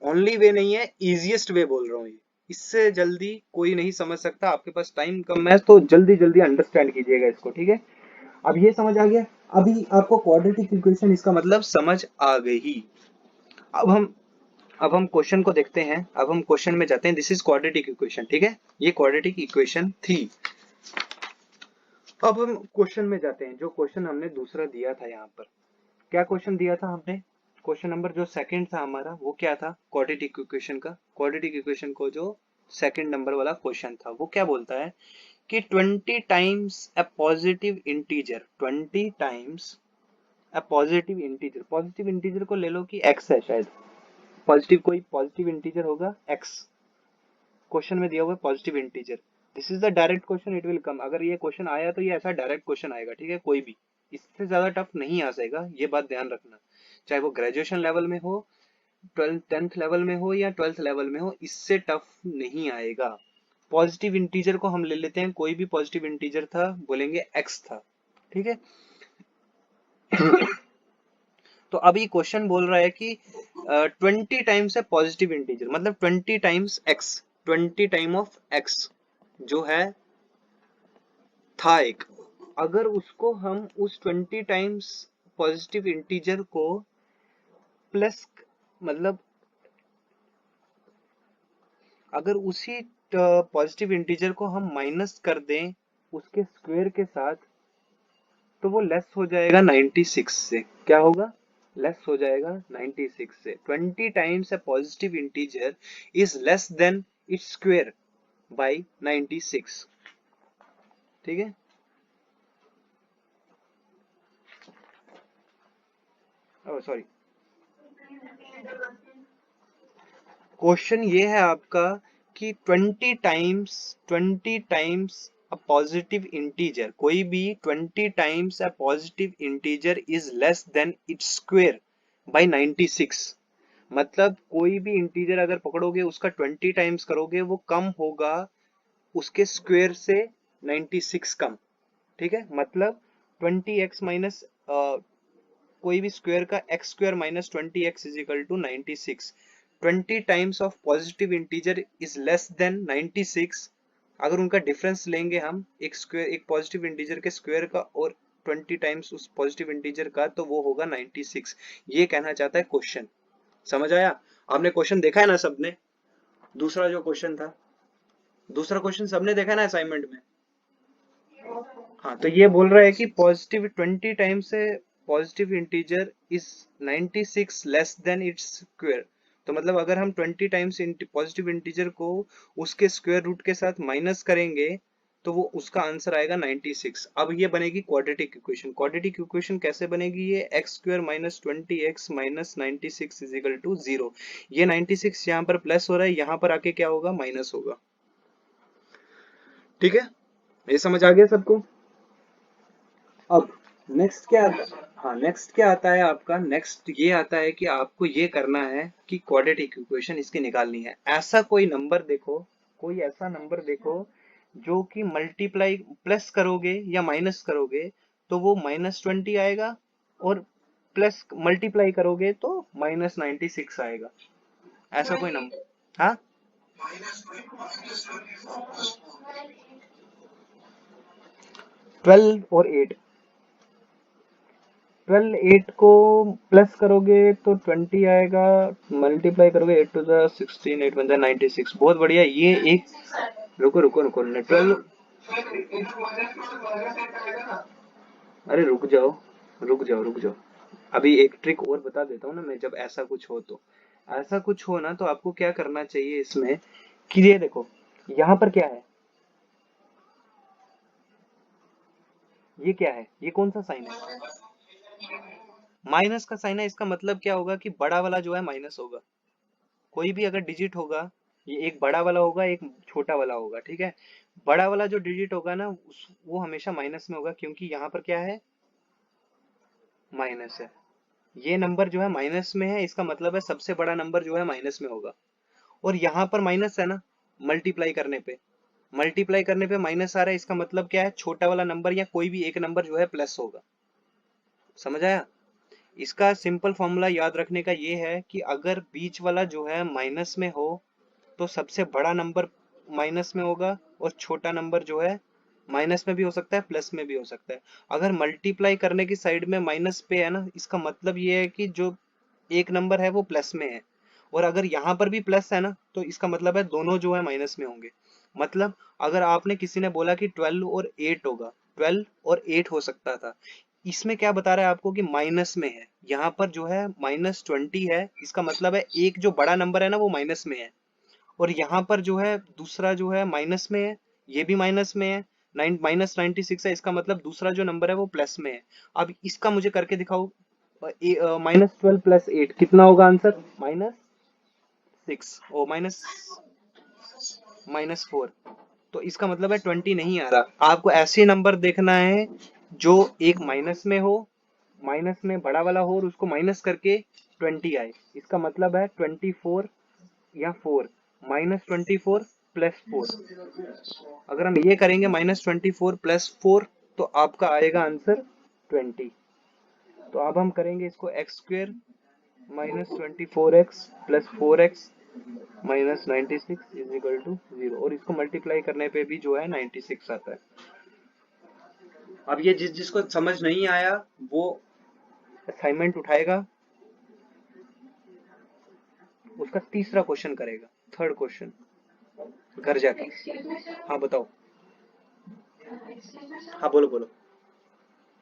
A: only way नहीं है, easiest way बोल रहा हूँ ये। इससे जल्दी कोई नहीं समझ सकता, आपके पास टाइम कम है तो जल्दी जल्दी अंडरस्टैंड कीजिएगा इसको। ठीक है, अब ये समझ आ गया। अभी आपको क्वाड्रेटिक इक्वेशन इसका मतलब समझ आ गई। अब हम अब हम क्वेश्चन को देखते हैं, अब हम क्वेश्चन में जाते हैं। This is quadratic equation. ठीक है, ये क्वाड्रेटिक इक्वेशन थी। अब हम क्वेश्चन में जाते हैं, जो क्वेश्चन हमने दूसरा दिया था। यहाँ पर क्या क्वेश्चन दिया था हमने, क्वेश्चन नंबर जो सेकंड था हमारा, वो क्या था, क्वाड्रेटिक इक्वेशन का। क्वाड्रेटिक इक्वेशन को जो सेकंड नंबर वाला क्वेश्चन था, वो क्या बोलता है कि 20 times a positive integer, 20 times a positive integer, positive integer को ले लो कि x है शायद, पॉजिटिव कोई पॉजिटिव इंटीजर होगा x, क्वेश्चन में दिया हुआ है positive integer. This is the direct question, it will come. अगर ये क्वेश्चन आया तो ये ऐसा डायरेक्ट क्वेश्चन आएगा। ठीक है, कोई भी इससे ज्यादा टफ नहीं आ जाएगा, ये बात ध्यान रखना। चाहे वो ग्रेजुएशन लेवल में हो, 10th लेवल में हो या 12th लेवल में हो, इससे टफ नहीं आएगा। पॉजिटिव इंटीजर को हम ले लेते हैं, कोई भी पॉजिटिव इंटीजर था, बोलेंगे x था, ठीक है। तो अभी क्वेश्चन बोल रहा है कि 20 टाइम्स है पॉजिटिव इंटीजर, मतलब 20 times x, 20 time of x जो है था एक, अगर उसको हम उस 20 टाइम्स पॉजिटिव इंटीजर को प्लस, मतलब अगर उसी पॉजिटिव इंटीजर को हम माइनस कर दें उसके स्क्वायर के साथ, तो वो लेस हो जाएगा 96 से। क्या होगा? लेस हो जाएगा 96 से। 20 times a positive integer is less then its square by 96, ठीक है। ओह सॉरी, क्वेश्चन ये है आपका कि 20 टाइम्स अ पॉजिटिव इंटीजर, कोई भी 20 times a positive integer is less then its square by 96, मतलब कोई भी इंटीजर अगर पकड़ोगे उसका 20 टाइम्स करोगे वो कम होगा उसके स्क्वायर से 96 कम, ठीक है। मतलब 20x माइनस कोई भी स्क्वायर का x square minus 20x is equal to 96। 20 times of positive integer is less than 96। अगर उनका डिफरेंस लेंगे हम, एक स्क्वायर, एक पॉजिटिव इंटीजर के स्क्वायर का और 20 टाइम्स उस पॉजिटिव इंटीजर का, तो वो होगा 96। ये कहना चाहता है क्वेश्चन। समझ आया? आपने क्वेश्चन देखा है ना सबने? दूसरा जो क्वेश्चन था, दूसरा क्वेश्चन सबने देखा ना असाइनमेंट में? हाँ, तो ये बोल रहा है कि पॉजिटिव 20 टाइम्स से positive integer is 96 less than its square. तो मतलब अगर हम 20 टाइम्स पॉजिटिव इंटीजर को उसके स्क्वायर रूट के साथ माइनस करेंगे तो वो उसका आंसर आएगा 96। अब ये बनेगी क्वाड्रेटिक इक्वेशन। क्वाड्रेटिक इक्वेशन कैसे बनेगी? ये X square minus 20x minus 96 is equal to 0। ये 96 यहाँ पर प्लस हो रहा है, यहाँ पर आके क्या होगा? माइनस होगा, ठीक है। ये समझ आ गया सबको? अब नेक्स्ट क्या आता है? हाँ, नेक्स्ट क्या आता है आपका? नेक्स्ट ये आता है कि आपको ये करना है कि क्वाड्रेटिक इक्वेशन इसकी निकालनी है। ऐसा कोई नंबर देखो, कोई ऐसा नंबर देखो जो कि मल्टीप्लाई प्लस करोगे या माइनस करोगे तो वो -20 आएगा, और प्लस मल्टीप्लाई करोगे तो -96 आएगा। ऐसा कोई नंबर? हाँ, 12 और 8। 12 8 को प्लस करोगे तो 20 आएगा, मल्टीप्लाई करोगे 8 टू द 16, 8 वन 96। बहुत बढ़िया। ये एक, रुको रुको रुको, 12, अरे रुक जाओ, रुक जाओ रुक जाओ, अभी एक ट्रिक और बता देता हूँ ना मैं। जब ऐसा कुछ हो तो, ऐसा कुछ हो ना, तो आपको क्या करना चाहिए इसमें कि ये देखो, यहाँ पर क्या है? ये क्या है? ये कौन सा साइन है? माइनस का साइन है। इसका मतलब क्या होगा कि बड़ा वाला जो है माइनस होगा। कोई भी अगर डिजिट होगा, ये एक बड़ा वाला होगा, एक छोटा वाला होगा, ठीक है। बड़ा वाला जो डिजिट होगा ना वो हमेशा माइनस में होगा, क्योंकि यहाँ पर क्या है? माइनस है। ये नंबर जो है माइनस में है, इसका मतलब है सबसे बड़ा नंबर जो है माइनस में होगा। और यहाँ पर माइनस है ना, मल्टीप्लाई करने पे, मल्टीप्लाई करने पे माइनस आ रहा है, इसका मतलब क्या है? छोटा वाला नंबर या कोई भी एक नंबर जो है प्लस होगा। समझ आया? इसका सिंपल फॉर्मूला याद रखने का ये है कि अगर बीच वाला जो है माइनस में हो तो सबसे बड़ा नंबर माइनस में होगा, और छोटा नंबर जो है माइनस में भी हो सकता है, प्लस में भी हो सकता है। अगर मल्टीप्लाई करने की साइड में माइनस पे है ना, इसका मतलब ये है कि जो एक नंबर है वो प्लस में है। और अगर यहाँ पर भी प्लस है ना, तो इसका मतलब है दोनों जो है माइनस में होंगे। मतलब अगर आपने, किसी ने बोला कि 12 और 8 होगा, 12 और 8 हो सकता था, इसमें क्या बता रहा है आपको कि माइनस में है। यहाँ पर जो है -20 है, इसका मतलब है एक जो बड़ा नंबर है ना वो माइनस में है, और यहाँ पर जो है दूसरा जो है माइनस में है, ये भी माइनस में है। -96 है, इसका मतलब दूसरा जो नंबर है वो प्लस में है। अब इसका मुझे करके दिखाओ। -12 प्लस 8 कितना होगा आंसर? -6 और -4। तो इसका मतलब है 20 नहीं आ रहा। आपको ऐसे नंबर देखना है जो एक माइनस में हो, माइनस में बड़ा वाला हो और उसको माइनस करके 20 आए, इसका मतलब है 24 या 4 -24 प्लस 4। अगर हम ये करेंगे -24 प्लस 4 तो आपका आएगा आंसर 20। तो अब हम करेंगे इसको x² -24x plus 4x minus 96 is equal to 0, और इसको मल्टीप्लाई करने पे भी जो है 96 आता है। अब ये जिसको समझ नहीं आया वो असाइनमेंट उठाएगा, उसका तीसरा क्वेश्चन करेगा, थर्ड क्वेश्चन घर जाके। हाँ बताओ, हाँ बोलो बोलो।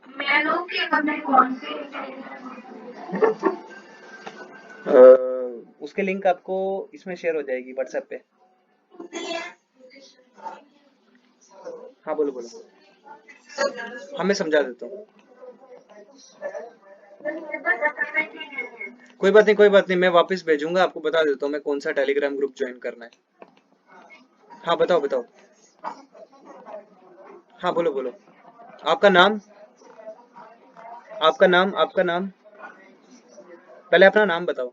B: मैं लोग के हमें कौन से
A: उसके लिंक आपको इसमें शेयर हो जाएगी व्हाट्सएप पे। हाँ बोलो बोलो, हाँ मैं समझा देता हूँ। कोई बात नहीं, कोई बात नहीं, मैं वापस भेजूंगा, आपको बता देता हूँ मैं कौन सा टेलीग्राम ग्रुप ज्वाइन करना है। हाँ बताओ बताओ, हाँ बोलो बोलो। आपका नाम, आपका नाम, आपका नाम, पहले अपना नाम बताओ।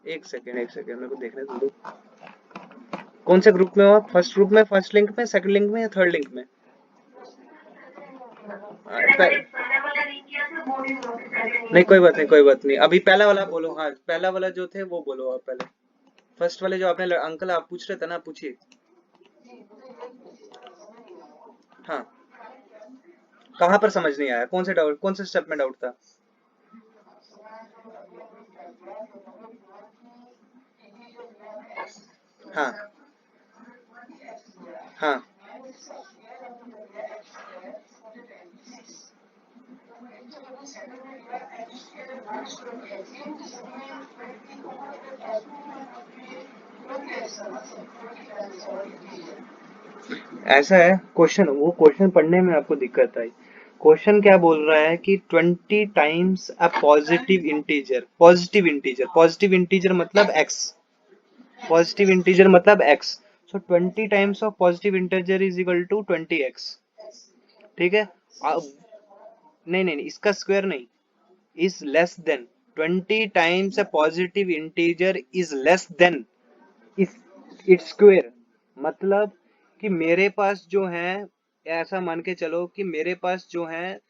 A: एक सेकेंड मेरे को देखने दो। कौन से ग्रुप में हो आप? फर्स्ट ग्रुप में, फर्स्ट लिंक में, सेकंड लिंक में या थर्ड लिंक में? नहीं कोई बात नहीं, कोई बात नहीं, अभी पहला वाला बोलो। हाँ पहला वाला जो थे वो बोलो आप पहले। फर्स्ट वाले जो आपने अंकल आप पूछ रहे थे ना, पूछिए। हाँ कहाँ पर समझ नहीं आया? कौन से डाउट, कौन से स्टेप में डाउट था? हाँ हाँ ऐसा है क्वेश्चन, वो क्वेश्चन पढ़ने में आपको दिक्कत आई। क्वेश्चन क्या बोल रहा है कि 20 times a positive integer, positive integer, positive integer मतलब x, पॉजिटिव इंटीजर मतलब x, so 20 times of positive integer is equal to 20x। ठीक है, अब नहीं नहीं नहीं, इसका स्क्वायर नहीं, is less then 20 times a positive integer is less then its square. मतलब कि मेरे पास जो है, ऐसा मान के चलो कि मेरे पास जो है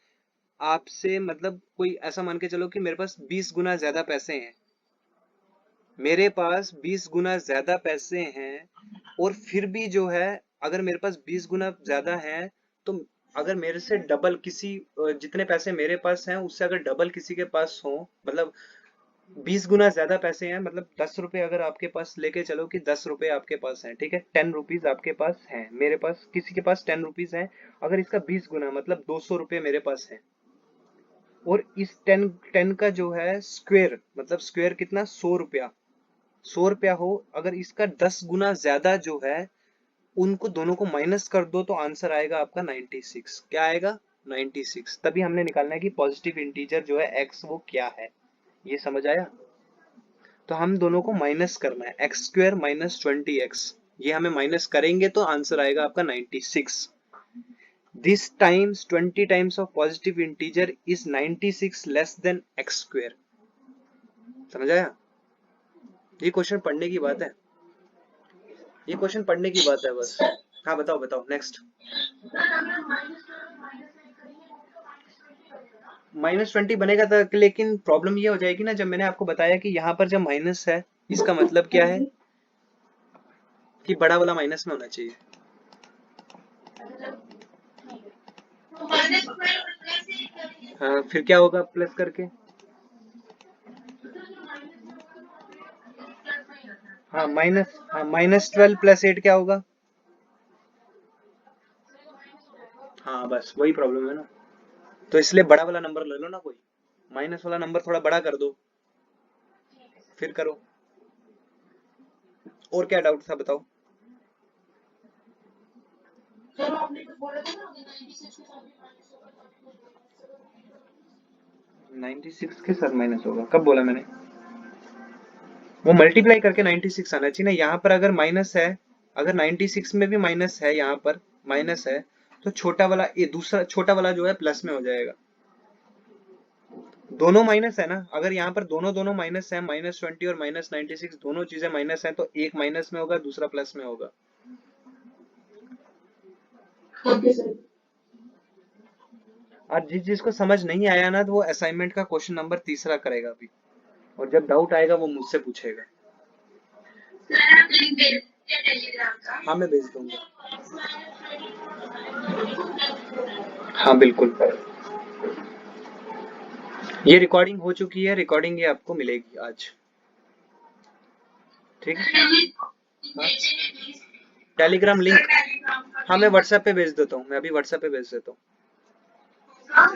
A: आपसे, मतलब कोई ऐसा मान के चलो कि मेरे पास 20 गुना ज्यादा पैसे हैं, मेरे पास 20 गुना ज्यादा पैसे हैं, और फिर भी जो है अगर मेरे पास 20 गुना ज्यादा है, तो अगर मेरे से डबल किसी, जितने पैसे मेरे पास हैं उससे अगर डबल किसी के पास हो, मतलब 20 गुना ज्यादा पैसे हैं, मतलब 10 रुपए अगर आपके पास लेके चलो कि 10 रुपए आपके पास हैं, ठीक है, 10 रुपीज आपके पास हैं, मेरे पास किसी के पास 10 रुपीज हैं, अगर इसका 20 गुना मतलब 200 रुपए मेरे पास है, और इस 10 का जो है स्क्वायर, मतलब स्क्वायर कितना, 100 रुपया, 100 रुपया हो, अगर इसका 10 गुना ज्यादा जो है, उनको दोनों को माइनस कर दो तो आंसर आएगा आपका 96। क्या आएगा? 96। तभी हमने निकालना है कि पॉजिटिव इंटीजर जो है x वो क्या है। ये समझ आया? तो हम दोनों को माइनस करना है, x² माइनस 20x, ये हमें माइनस करेंगे तो आंसर आएगा आपका 96। This times 20 times of positive integer is 96 less than x²। समझ आया? ये क्वेश्चन पढ़ने की बात है, ये क्वेश्चन पढ़ने की बात है बस। हाँ बताओ बताओ नेक्स्ट। -20 बनेगा तो, लेकिन प्रॉब्लम ये हो जाएगी ना, जब मैंने आपको बताया कि यहाँ पर जब माइनस है, इसका मतलब क्या है कि बड़ा वाला माइनस में होना चाहिए। हाँ फिर क्या होगा प्लस करके? हाँ -12 प्लस 8 क्या होगा? हाँ बस वही प्रॉब्लम है ना, तो इसलिए बड़ा वाला नंबर ले लो ना कोई, माइनस वाला नंबर थोड़ा बड़ा कर दो, फिर करो। और क्या डाउट था बताओ? 96 के साथ माइनस होगा, कब बोला मैंने? वो मल्टीप्लाई करके 96 आना चाहिए ना, यहाँ पर अगर माइनस है, अगर 96 में भी माइनस है, यहाँ पर माइनस है, तो छोटा वाला ये दूसरा छोटा वाला जो है प्लस में हो जाएगा। दोनों माइनस है ना, अगर यहाँ पर दोनों दोनों माइनस है, -20 और -96 दोनों चीजें माइनस है, तो एक माइनस में होगा दूसरा प्लस में होगा।
B: Okay sir.
A: और जिस जिसको समझ नहीं आया ना, तो वो असाइनमेंट का क्वेश्चन नंबर 3 करेगा अभी, और जब डाउट आएगा वो मुझसे पूछेगा।
B: सर आप लिंक भेज दीजिए टेलीग्राम का।
A: हाँ मैं भेज दूंगा। हाँ बिल्कुल। ये रिकॉर्डिंग हो चुकी है, रिकॉर्डिंग ये आपको मिलेगी आज, ठीक है। हाँ टेलीग्राम लिंक, हाँ मैं व्हाट्सएप पे भेज देता हूँ, मैं अभी व्हाट्सएप पे भेज देता हूँ। हाँ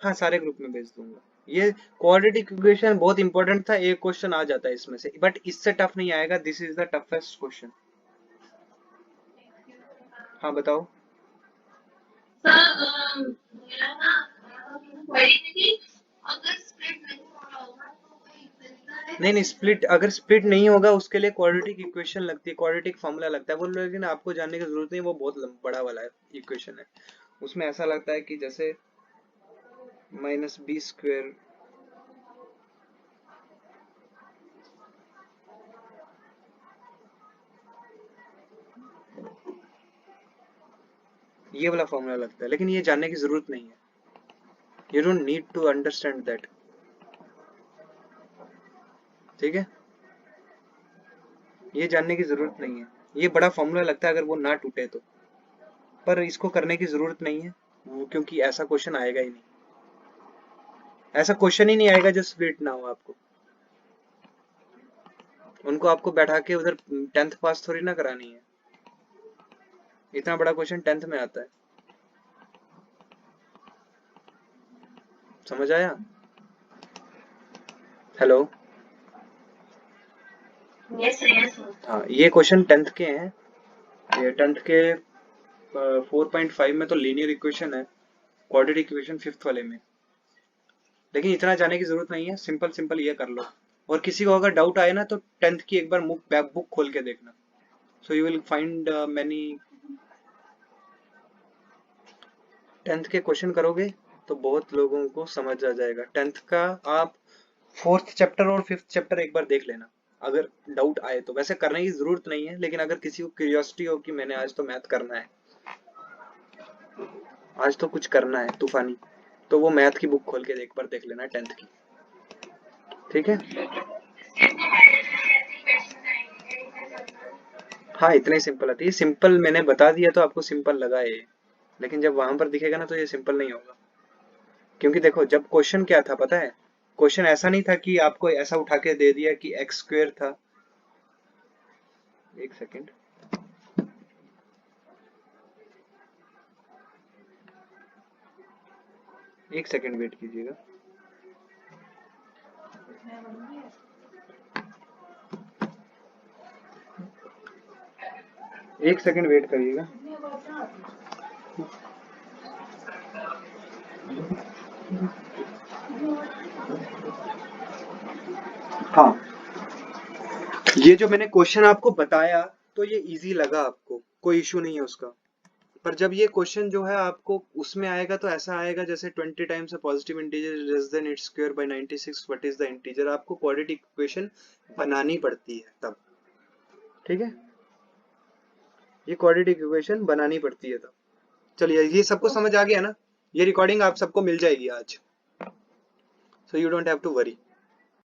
A: हाँ सारे ग्रुप में भेज दूंगा। ये क्वाड्रेटिक इक्वेशन बहुत इंपॉर्टेंट था, एक क्वेश्चन आ जाता है इसमें से, बट इससे टफ नहीं आएगा। This is the toughest question. हाँ बताओ। नहीं स्प्लिट, अगर स्प्लिट नहीं होगा उसके लिए क्वाड्रेटिक इक्वेशन लगती है, क्वाड्रेटिक फॉर्मूला लगता है वो, लेकिन आपको जानने की जरूरत नहीं, वो बहुत बड़ा वाला इक्वेशन है। उसमें ऐसा लगता है कि जैसे -b², ये वाला फॉर्मूला लगता है, लेकिन ये जानने की जरूरत नहीं है। You don't need to understand that, ठीक है। ये जानने की जरूरत नहीं है, ये बड़ा फॉर्मूला लगता है अगर वो ना टूटे तो, पर इसको करने की जरूरत नहीं है वो, क्योंकि ऐसा क्वेश्चन आएगा ही नहीं, ऐसा क्वेश्चन ही नहीं आएगा जो स्प्लिट ना हो। आपको उनको आपको बैठा के उधर 10th पास थोड़ी ना करानी है, इतना बड़ा क्वेश्चन 10th में आता है। समझ आया? हेलो।
B: Yes yes.
A: हाँ ये क्वेश्चन 10th के हैं, ये 10th के 4.5 में तो लीनियर इक्वेशन है, क्वाड्रेटिक इक्वेशन 5th वाले में, लेकिन इतना जाने की जरूरत नहीं है, सिंपल सिंपल ये कर लो। और किसी को अगर डाउट आए ना तो 10th की एक बार बुक खोल के देखना, so you will find many. 10th के क्वेश्चन करोगे तो बहुत लोगों को समझ आ जाएगा 10th का। आप 4th चैप्टर और 5th चैप्टर एक बार देख लेना अगर डाउट आए तो, वैसे करने की जरूरत नहीं है, लेकिन अगर किसी को क्यूरियोसिटी हो कि मैंने आज तो मैथ करना है, आज तो कुछ करना है तूफानी, तो वो मैथ की बुक खोल के एक बार देख लेना 10th की, ठीक है। हाँ इतना ही सिंपल आती है, सिंपल मैंने बता दिया तो आपको सिंपल लगा ये, लेकिन जब वहां पर दिखेगा ना तो ये सिंपल नहीं होगा। क्योंकि देखो जब क्वेश्चन क्या था पता है, क्वेश्चन ऐसा नहीं था कि आपको ऐसा उठा के दे दिया कि x² था। एक सेकेंड, एक सेकेंड वेट कीजिएगा। एक सेकेंड वेट करिएगा। हाँ ये जो मैंने क्वेश्चन आपको बताया तो ये इजी लगा आपको, कोई इशू नहीं है उसका, पर जब ये क्वेश्चन जो है आपको उसमें आएगा तो ऐसा आएगा जैसे 20 times a positive integer less than its square by 96, what is the integer, आपको क्वाड्रेटिक इक्वेशन बनानी पड़ती है तब, ठीक है। ये क्वाड्रेटिक इक्वेशन बनानी पड़ती है तब। चलिए ये सबको समझ आ गया ना, ये रिकॉर्डिंग आप सबको मिल जाएगी आज, so you don't have to worry.